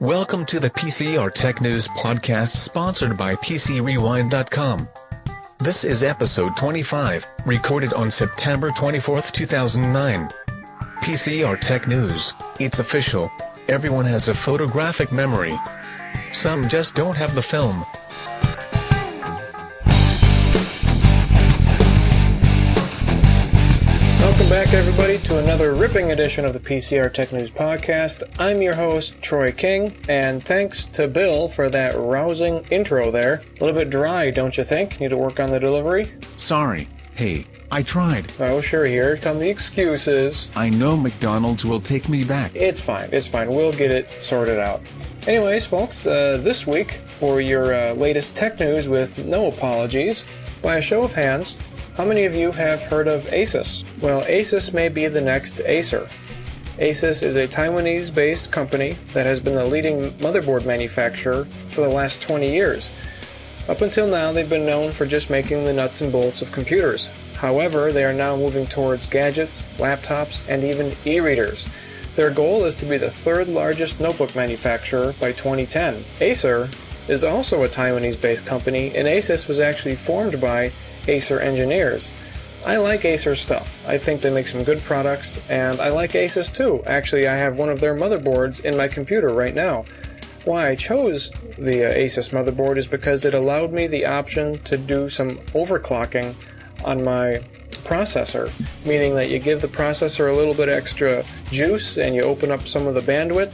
Welcome to the PCR Tech News podcast sponsored by PCRewind.com. This is episode 25, recorded on September 24, 2009. PCR Tech News, it's official. Everyone has a photographic memory. Some just don't have the film. Welcome back, everybody, to another ripping edition of the PCR Tech News podcast. I'm your host, Troy King, and thanks to Bill for that rousing intro there. A little bit dry, don't you think? Need to work on the delivery? Sorry. Hey, I tried. Oh, sure, here come the excuses. I know McDonald's will take me back. It's fine. We'll get it sorted out. Anyways, folks, this week, for your latest tech news with no apologies, by a show of hands, how many of you have heard of Asus? Well, Asus may be the next Acer. Asus is a Taiwanese-based company that has been the leading motherboard manufacturer for the last 20 years. Up until now, they've been known for just making the nuts and bolts of computers. However, they are now moving towards gadgets, laptops, and even e-readers. Their goal is to be the third largest notebook manufacturer by 2010. Acer is also a Taiwanese-based company, and Asus was actually formed by Acer engineers. I like Acer stuff. I think they make some good products, and I like Asus too. Actually, I have one of their motherboards in my computer right now. Why I chose the Asus motherboard is because it allowed me the option to do some overclocking on my processor, meaning that you give the processor a little bit extra juice and you open up some of the bandwidth,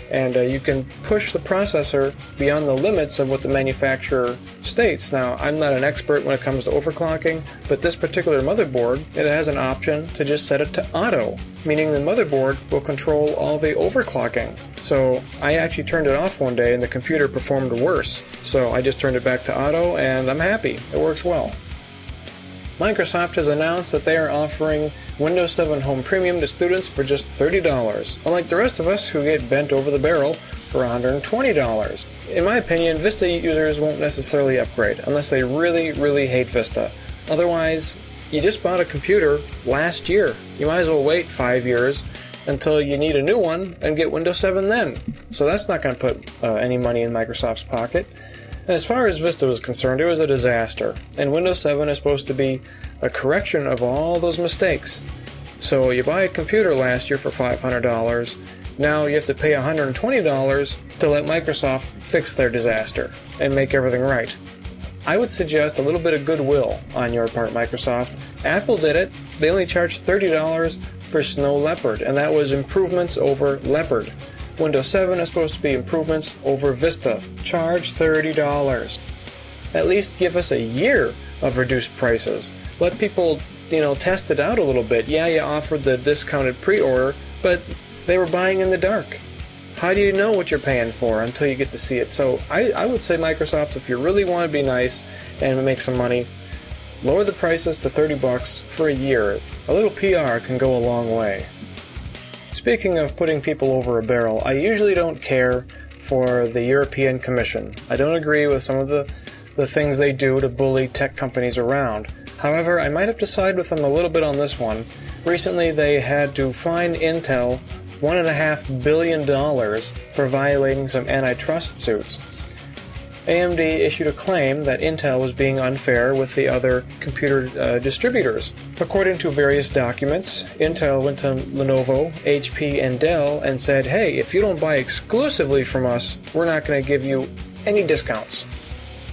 and you can push the processor beyond the limits of what the manufacturer states. Now, I'm not an expert when it comes to overclocking, but this particular motherboard, it has an option to just set it to auto, meaning the motherboard will control all the overclocking. So I actually turned it off one day and the computer performed worse. So I just turned it back to auto and I'm happy. It works well. Microsoft has announced that they are offering Windows 7 Home Premium to students for just $30, unlike the rest of us who get bent over the barrel for $120. In my opinion, Vista users won't necessarily upgrade unless they really hate Vista. Otherwise, you just bought a computer last year. You might as well wait 5 years until you need a new one and get Windows 7 then. So that's not going to put any money in Microsoft's pocket. And as far as Vista was concerned, it was a disaster, and Windows 7 is supposed to be a correction of all those mistakes. So you buy a computer last year for $500, now you have to pay $120 to let Microsoft fix their disaster and make everything right. I would suggest a little bit of goodwill on your part, Microsoft. Apple did it. They only charged $30 for Snow Leopard, and that was improvements over Leopard. Windows 7 is supposed to be improvements over Vista. Charge $30. At least give us a year of reduced prices. Let people, test it out a little bit. Yeah, you offered the discounted pre-order, but they were buying in the dark. How do you know what you're paying for until you get to see it? So I would say, Microsoft, if you really want to be nice and make some money, lower the prices to $30 for a year. A little PR can go a long way. Speaking of putting people over a barrel, I usually don't care for the European Commission. I don't agree with some of the things they do to bully tech companies around. However, I might have to side with them a little bit on this one. Recently, they had to fine Intel $1.5 billion for violating some antitrust suits. AMD issued a claim that Intel was being unfair with the other computer distributors. According to various documents, Intel went to Lenovo, HP, and Dell and said, hey, if you don't buy exclusively from us, we're not going to give you any discounts.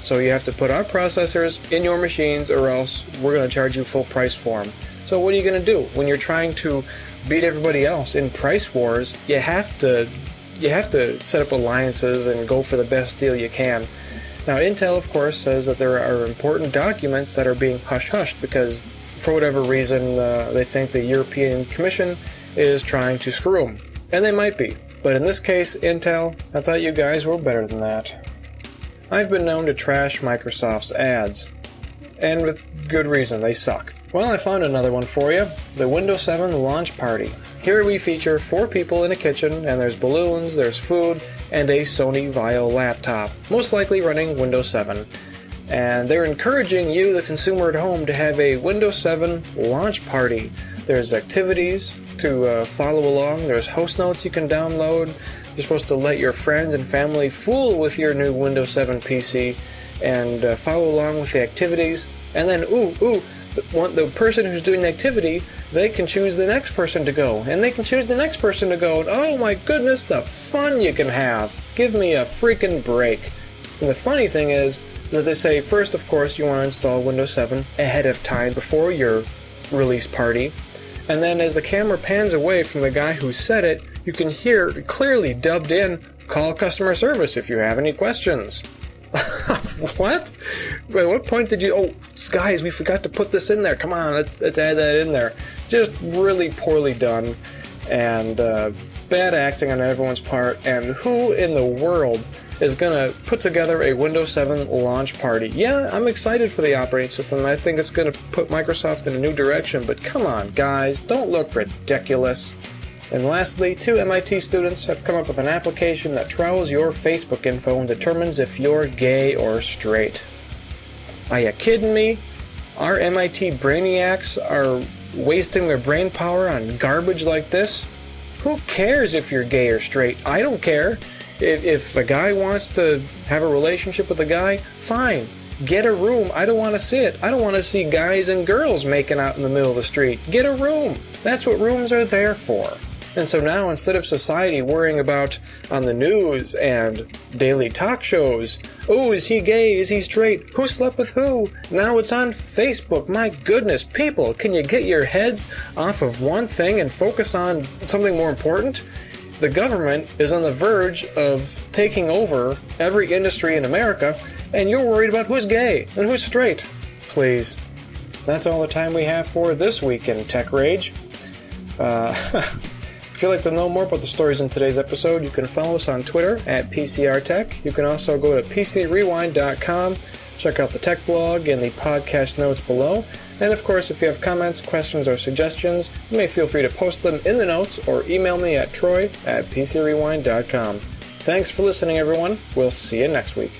So you have to put our processors in your machines or else we're going to charge you full price for them. So what are you going to do? When you're trying to beat everybody else in price wars, you have to set up alliances and go for the best deal you can. Now, Intel, of course, says that there are important documents that are being hush-hushed because, for whatever reason, they think the European Commission is trying to screw them. And they might be. But in this case, Intel, I thought you guys were better than that. I've been known to trash Microsoft's ads. And with good reason, they suck. Well, I found another one for you, the Windows 7 launch party. Here we feature 4 people in a kitchen, and there's balloons, there's food, and a Sony Vaio laptop, most likely running Windows 7. And they're encouraging you, the consumer at home, to have a Windows 7 launch party. There's activities, to follow along. There's host notes you can download. You're supposed to let your friends and family fool with your new Windows 7 PC and follow along with the activities. And then, the person who's doing the activity, they can choose the next person to go. And they can choose the next person to go. And oh my goodness, the fun you can have. Give me a freaking break. And the funny thing is that they say, first, of course, you want to install Windows 7 ahead of time before your release party. And then as the camera pans away from the guy who said it, you can hear clearly dubbed in, call customer service if you have any questions. What? At what point did you... Oh, guys, we forgot to put this in there. Come on, let's add that in there. Just really poorly done. And bad acting on everyone's part. And who in the world is going to put together a Windows 7 launch party? Yeah, I'm excited for the operating system. I think it's going to put Microsoft in a new direction. But come on, guys, don't look ridiculous. And lastly, 2 MIT students have come up with an application that trawls your Facebook info and determines if you're gay or straight. Are you kidding me? Our MIT brainiacs are wasting their brain power on garbage like this? Who cares if you're gay or straight? I don't care. If a guy wants to have a relationship with a guy, fine. Get a room. I don't want to see it. I don't want to see guys and girls making out in the middle of the street. Get a room. That's what rooms are there for. And so now, instead of society worrying about on the news and daily talk shows, oh, is he gay? Is he straight? Who slept with who? Now it's on Facebook. My goodness, people, can you get your heads off of one thing and focus on something more important? The government is on the verge of taking over every industry in America, and you're worried about who's gay and who's straight. Please. That's all the time we have for this week in Tech Rage. If you'd like to know more about the stories in today's episode, you can follow us on Twitter at PCRTech. You can also go to PCRewind.com, check out the tech blog and the podcast notes below. And of course, if you have comments, questions, or suggestions, you may feel free to post them in the notes or email me at troy@PCRewind.com. Thanks for listening, everyone. We'll see you next week.